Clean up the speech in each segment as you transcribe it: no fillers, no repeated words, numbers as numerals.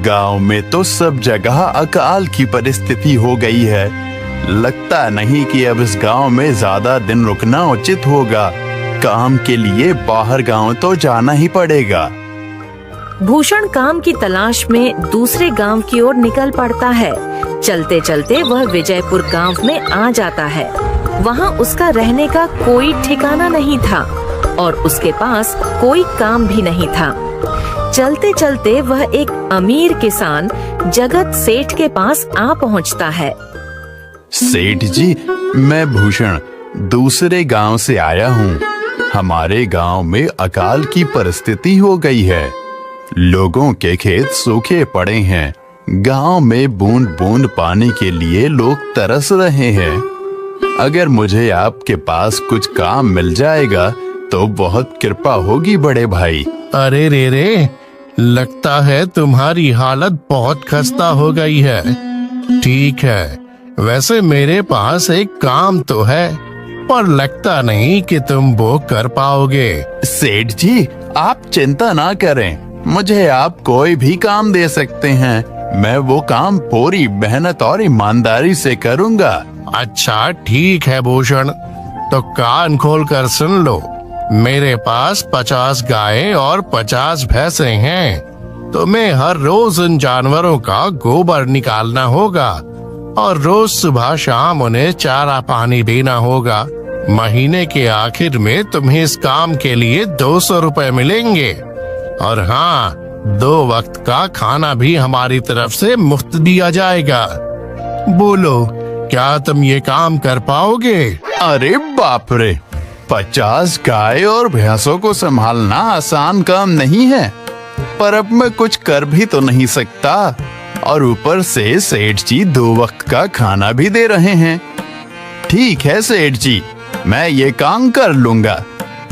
गांव में तो सब जगह अकाल की परिस्थिति हो गई है। लगता नहीं कि अब इस गांव में ज्यादा दिन रुकना उचित होगा। काम के लिए बाहर गांव तो जाना ही पड़ेगा। भूषण काम की तलाश में दूसरे गांव की ओर निकल पड़ता है। चलते चलते वह विजयपुर गांव में आ जाता है। वहां उसका रहने का कोई ठिकाना नहीं था और उसके पास कोई काम भी नहीं था। चलते चलते वह एक अमीर किसान जगत सेठ के पास आ पहुंचता है। सेठ जी, मैं भूषण दूसरे गांव से आया हूँ। हमारे गांव में अकाल की परिस्थिति हो गई है। लोगों के खेत सूखे पड़े हैं। गांव में बूंद बूंद पानी के लिए लोग तरस रहे हैं। अगर मुझे आपके पास कुछ काम मिल जाएगा तो बहुत कृपा होगी बड़े भाई। अरे रे, लगता है तुम्हारी हालत बहुत खस्ता हो गई है। ठीक है, वैसे मेरे पास एक काम तो है, पर लगता नहीं कि तुम वो कर पाओगे। सेठ जी, आप चिंता ना करें। मुझे आप कोई भी काम दे सकते हैं। मैं वो काम पूरी मेहनत और ईमानदारी से करूंगा। अच्छा ठीक है भूषण, तो कान खोल कर सुन लो। मेरे पास 50 गायें और 50 भैंसे हैं। तुम्हें हर रोज उन जानवरों का गोबर निकालना होगा और रोज सुबह शाम उन्हें चारा पानी देना होगा। महीने के आखिर में तुम्हें इस काम के लिए 200 रुपए मिलेंगे। और हाँ, 2 वक्त का खाना भी हमारी तरफ से मुफ्त दिया जाएगा। बोलो, क्या तुम ये काम कर पाओगे? अरे बाप रे, 50 गाय और भैंसों को संभालना आसान काम नहीं है। पर अब मैं कुछ कर भी तो नहीं सकता और ऊपर से सेठ जी 2 वक्त का खाना भी दे रहे हैं। ठीक है सेठ जी, मैं ये काम कर लूंगा,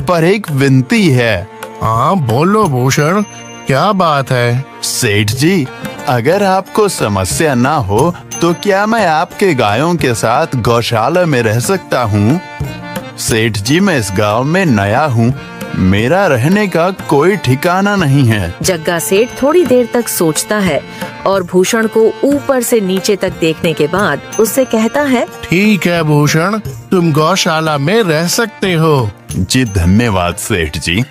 पर एक विनती है। हाँ बोलो भूषण, क्या बात है? सेठ जी, अगर आपको समस्या ना हो तो क्या मैं आपके गायों के साथ गौशाला में रह सकता हूँ? सेठ जी, मैं इस गांव में नया हूँ। मेरा रहने का कोई ठिकाना नहीं है। जग्गा सेठ थोड़ी देर तक सोचता है और भूषण को ऊपर से नीचे तक देखने के बाद उससे कहता है, ठीक है भूषण, तुम गौशाला में रह सकते हो। जी धन्यवाद सेठ जी।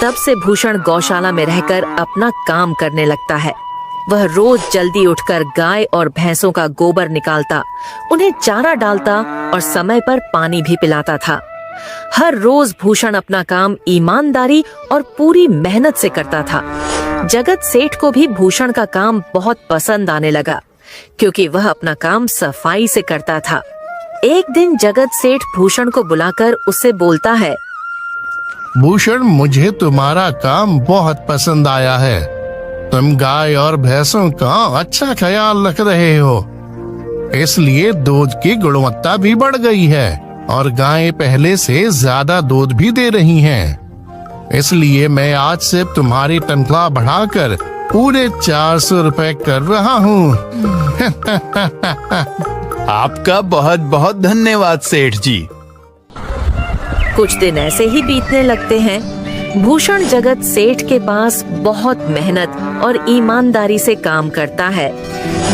तब से भूषण गौशाला में रहकर अपना काम करने लगता है। वह रोज जल्दी उठकर गाय और भैंसों का गोबर निकालता, उन्हें चारा डालता और समय पर पानी भी पिलाता था। हर रोज भूषण अपना काम ईमानदारी और पूरी मेहनत से करता था। जगत सेठ को भी भूषण का काम बहुत पसंद आने लगा, क्योंकि वह अपना काम सफाई से करता था। एक दिन जगत सेठ भूषण को बुलाकर उससे बोलता है, भूषण, मुझे तुम्हारा काम बहुत पसंद आया है। तुम गाय और भैंसों का अच्छा ख्याल रख रहे हो, इसलिए दूध की गुणवत्ता भी बढ़ गई है और गायें पहले से ज्यादा दूध भी दे रही हैं। इसलिए मैं आज से तुम्हारी तनख्वाह बढ़ाकर पूरे 400 रुपए कर रहा हूँ। आपका बहुत बहुत धन्यवाद सेठ जी। कुछ दिन ऐसे ही बीतने लगते हैं। भूषण जगत सेठ के पास बहुत मेहनत और ईमानदारी से काम करता है।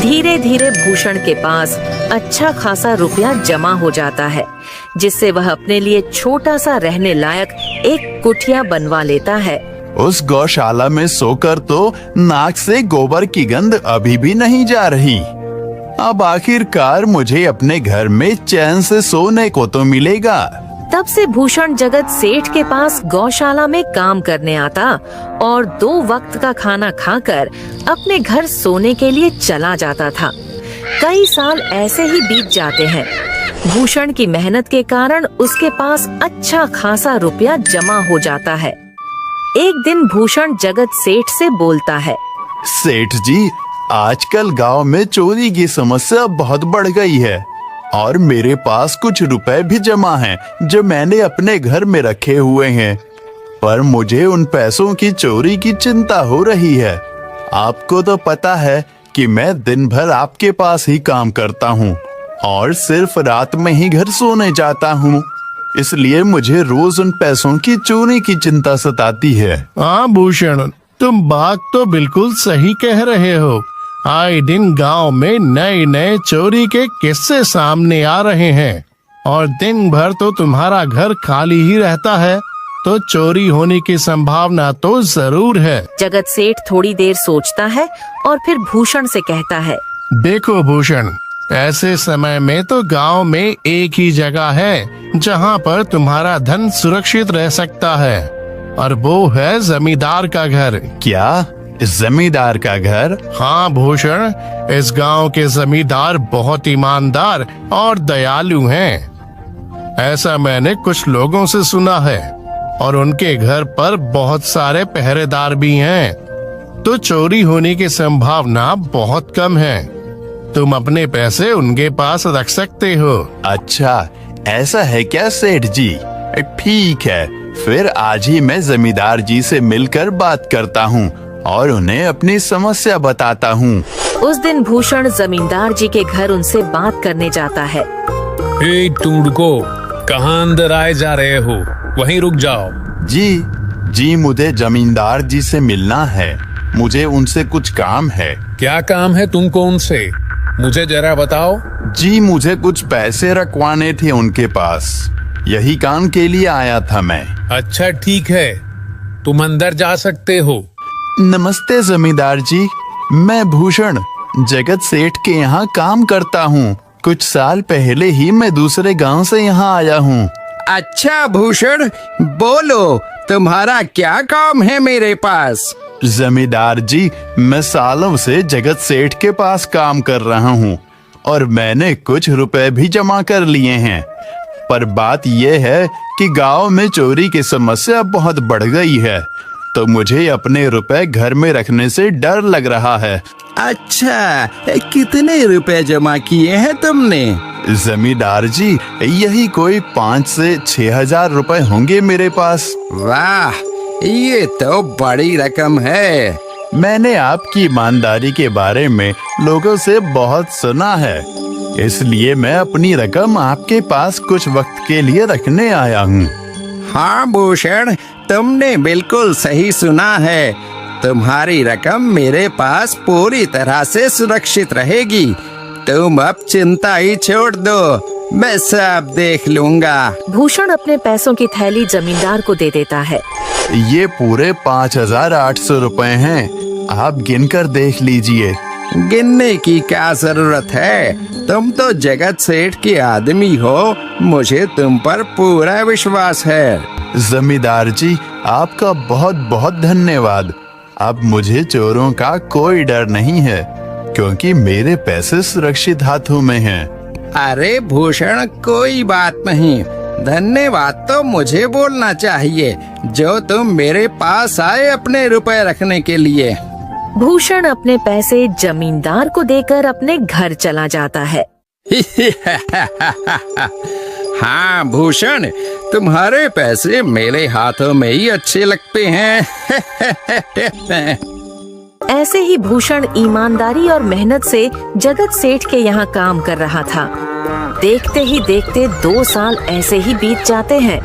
धीरे धीरे भूषण के पास अच्छा खासा रुपया जमा हो जाता है, जिससे वह अपने लिए छोटा सा रहने लायक एक कुटिया बनवा लेता है। उस गौशाला में सोकर तो नाक से गोबर की गंध अभी भी नहीं जा रही। अब आखिरकार मुझे अपने घर में चैन से सोने को तो मिलेगा। तब से भूषण जगत सेठ के पास गौशाला में काम करने आता और 2 वक्त का खाना खाकर अपने घर सोने के लिए चला जाता था। कई साल ऐसे ही बीत जाते हैं। भूषण की मेहनत के कारण उसके पास अच्छा खासा रुपया जमा हो जाता है। एक दिन भूषण जगत सेठ से बोलता है, सेठ जी, आजकल गांव में चोरी की समस्या बहुत बढ़ गई है और मेरे पास कुछ रुपए भी जमा हैं जो मैंने अपने घर में रखे हुए हैं, पर मुझे उन पैसों की चोरी की चिंता हो रही है। आपको तो पता है कि मैं दिन भर आपके पास ही काम करता हूँ और सिर्फ रात में ही घर सोने जाता हूँ, इसलिए मुझे रोज उन पैसों की चोरी की चिंता सताती है। हाँ भूषण, तुम बात तो बिल्कुल सही कह रहे हो। आए दिन गांव में नए नए चोरी के किस्से सामने आ रहे हैं और दिन भर तो तुम्हारा घर खाली ही रहता है, तो चोरी होने की संभावना तो जरूर है। जगत सेठ थोड़ी देर सोचता है और फिर भूषण से कहता है, देखो भूषण, ऐसे समय में तो गांव में एक ही जगह है जहां पर तुम्हारा धन सुरक्षित रह सकता है, और वो है जमींदार का घर। क्या जमींदार का घर? हाँ भूषण, इस गांव के जमींदार बहुत ईमानदार और दयालु हैं। ऐसा मैंने कुछ लोगों से सुना है, और उनके घर पर बहुत सारे पहरेदार भी हैं, तो चोरी होने की संभावना बहुत कम है। तुम अपने पैसे उनके पास रख सकते हो। अच्छा, ऐसा है क्या सेठ जी? ठीक है, फिर आज ही मैं जमींदार जी से मिलकर बात करता हूँ और उन्हें अपनी समस्या बताता हूँ। उस दिन भूषण जमींदार जी के घर उनसे बात करने जाता है। हे टूडको, कहाँ अंदर आए जा रहे हो? वहीं रुक जाओ। जी, मुझे जमींदार जी से मिलना है। मुझे उनसे कुछ काम है। क्या काम है तुमको उनसे? मुझे जरा बताओ। जी, मुझे कुछ पैसे रखवाने थे उनके पास, यही काम के लिए आया था मैं। अच्छा ठीक है, तुम अंदर जा सकते हो। नमस्ते जमींदार जी, मैं भूषण जगत सेठ के यहाँ काम करता हूँ। कुछ साल पहले ही मैं दूसरे गांव से यहाँ आया हूँ। अच्छा भूषण, बोलो तुम्हारा क्या काम है मेरे पास? जमींदार जी, मैं सालों से जगत सेठ के पास काम कर रहा हूँ और मैंने कुछ रुपए भी जमा कर लिए हैं, पर बात यह है कि गांव में चोरी की समस्या बहुत बढ़ गई है, तो मुझे अपने रुपए घर में रखने से डर लग रहा है। अच्छा, कितने रुपए जमा किए हैं तुमने? जमींदार जी, यही कोई 5 से 6 हजार रुपए होंगे मेरे पास। वाह, ये तो बड़ी रकम है। मैंने आपकी ईमानदारी के बारे में लोगों से बहुत सुना है, इसलिए मैं अपनी रकम आपके पास कुछ वक्त के लिए रखने आया हूँ। हाँ भूषण, तुमने बिल्कुल सही सुना है। तुम्हारी रकम मेरे पास पूरी तरह से सुरक्षित रहेगी। तुम अब चिंता ही छोड़ दो, मैं सब देख लूंगा। भूषण अपने पैसों की थैली जमींदार को दे देता है। ये पूरे 5,800 रुपए हैं, आप गिनकर देख लीजिए। गिनने की क्या जरूरत है? तुम तो जगत सेठ के आदमी हो, मुझे तुम पर पूरा विश्वास है। जमींदार जी, आपका बहुत बहुत धन्यवाद। अब मुझे चोरों का कोई डर नहीं है, क्योंकि मेरे पैसे सुरक्षित हाथों में हैं। अरे भूषण, कोई बात नहीं, धन्यवाद तो मुझे बोलना चाहिए, जो तुम मेरे पास आए अपने रुपए रखने के लिए। भूषण अपने पैसे जमींदार को देकर अपने घर चला जाता है। हाँ भूषण, तुम्हारे पैसे मेरे हाथों में ही अच्छे लगते हैं। ऐसे ही भूषण ईमानदारी और मेहनत से जगत सेठ के यहाँ काम कर रहा था। देखते ही देखते 2 साल ऐसे ही बीत जाते हैं।